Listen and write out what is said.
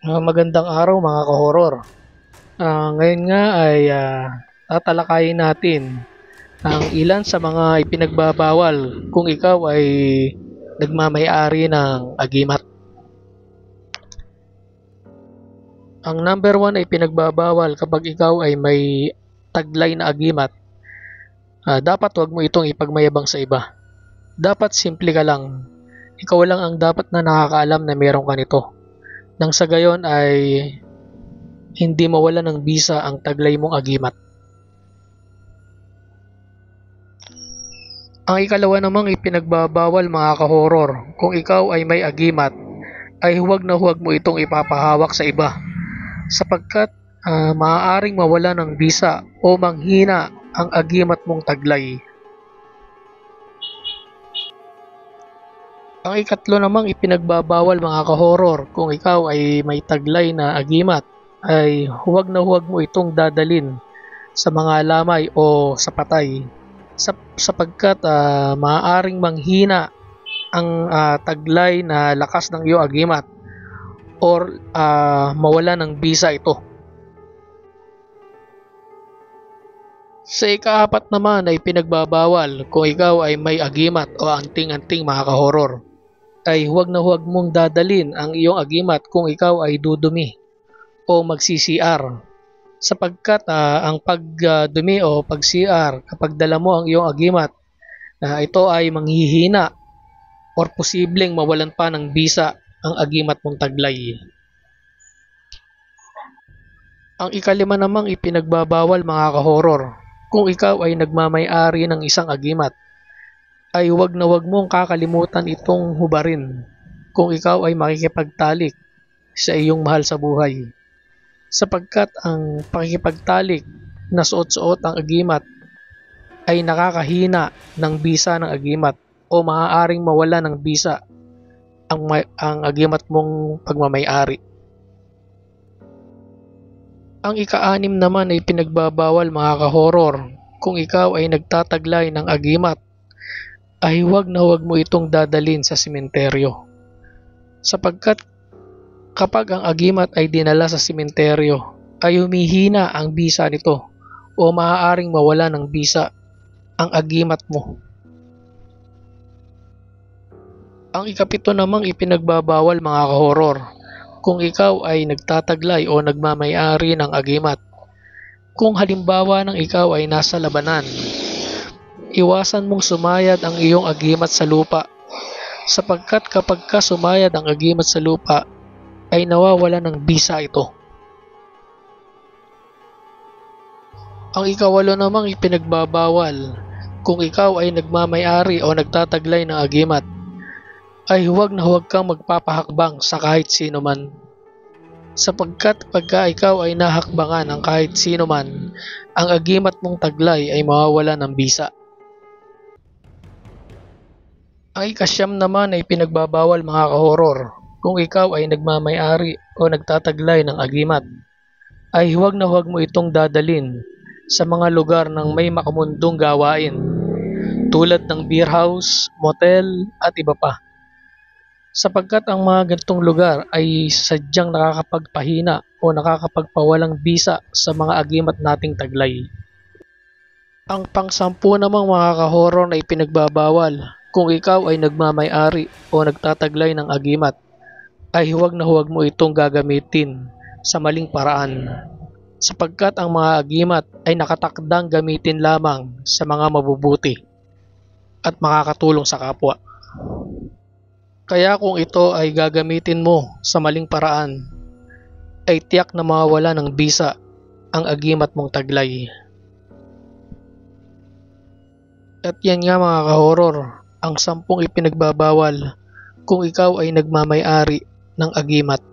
Magandang araw mga ka-horror. Ngayon nga ay tatalakayin natin ang ilan sa mga ipinagbabawal kung ikaw ay nagmamay-ari ng agimat. Ang number one ay pinagbabawal kapag ikaw ay may taglay na agimat. Dapat wag mo itong ipagmayabang sa iba. Dapat simple ka lang. Ikaw lang ang dapat na nakakaalam na meron ka nito. Nang sa gayon ay hindi mawala ng bisa ang taglay mong agimat. Ang ikalawa namang ipinagbabawal mga ka-horror, kung ikaw ay may agimat, ay huwag na huwag mo itong ipapahawak sa iba sapagkat maaaring mawala ng bisa o manghina ang agimat mong taglay. Ang ikatlo namang ipinagbabawal mga ka-horror, kung ikaw ay may taglay na agimat, ay huwag na huwag mo itong dadalin sa mga lamay o sa patay sapagkat maaaring manghina ang taglay na lakas ng iyong agimat or mawala ng bisa ito. Sa ikaapat naman ay pinagbabawal kung ikaw ay may agimat o anting-anting mga ka-horror, ay huwag na huwag mong dadalin ang iyong agimat kung ikaw ay dudumi o mag-CCR sapagkat ang pagdumi o pag-CR kapag dala mo ang iyong agimat, ito ay manghihina or posibleng mawalan pa ng bisa ang agimat mong taglay. Ang ikalima namang ipinagbabawal mga ka-horror, kung ikaw ay nagmamay-ari ng isang agimat, ay huwag na huwag mong kakalimutan itong hubarin kung ikaw ay makikipagtalik sa iyong mahal sa buhay. Sapagkat ang pakikipagtalik na suot-suot ang agimat ay nakakahina ng bisa ng agimat o maaaring mawala ng bisa ang agimat mong pagmamay-ari. Ang ika-anim naman ay pinagbabawal mga ka-horror, kung ikaw ay nagtataglay ng agimat, ay huwag na huwag mo itong dadalin sa sementeryo sapagkat kapag ang agimat ay dinala sa sementeryo ay humihina ang bisa nito o maaaring mawala ng bisa ang agimat mo. Ang ikapito namang ipinagbabawal mga ka-horror, kung ikaw ay nagtataglay o nagmamay-ari ng agimat, kung halimbawa ng ikaw ay nasa labanan, iwasan mong sumayad ang iyong agimat sa lupa sapagkat kapag ka sumayad ang agimat sa lupa ay nawawala ng bisa ito. Ang ikawalo namang ipinagbabawal, kung ikaw ay nagmamay-ari o nagtataglay ng agimat, ay huwag na huwag kang magpapahakbang sa kahit sino man sapagkat pagka ikaw ay nahakbangan ng kahit sino man, ang agimat mong taglay ay mawawala ng bisa. Ang ikasyam naman ay pinagbabawal mga ka-horror, kung ikaw ay nagmamay-ari o nagtataglay ng agimat, ay huwag na huwag mo itong dadalin sa mga lugar ng may makamundong gawain tulad ng beer house, motel at iba pa. Sapagkat ang mga ganitong lugar ay sadyang nakakapagpahina o nakakapagpawalang bisa sa mga agimat nating taglay. Ang pang-sampu namang mga ka-horror na ipinagbabawal, kung ikaw ay nagmamay-ari o nagtataglay ng agimat, ay huwag na huwag mo itong gagamitin sa maling paraan sapagkat ang mga agimat ay nakatakdang gamitin lamang sa mga mabubuti at makakatulong sa kapwa. Kaya kung ito ay gagamitin mo sa maling paraan, ay tiyak na mawawala ng bisa ang agimat mong taglay. At yan nga mga ka-horror, ang 10 ipinagbabawal kung ikaw ay nagmamay-ari ng agimat.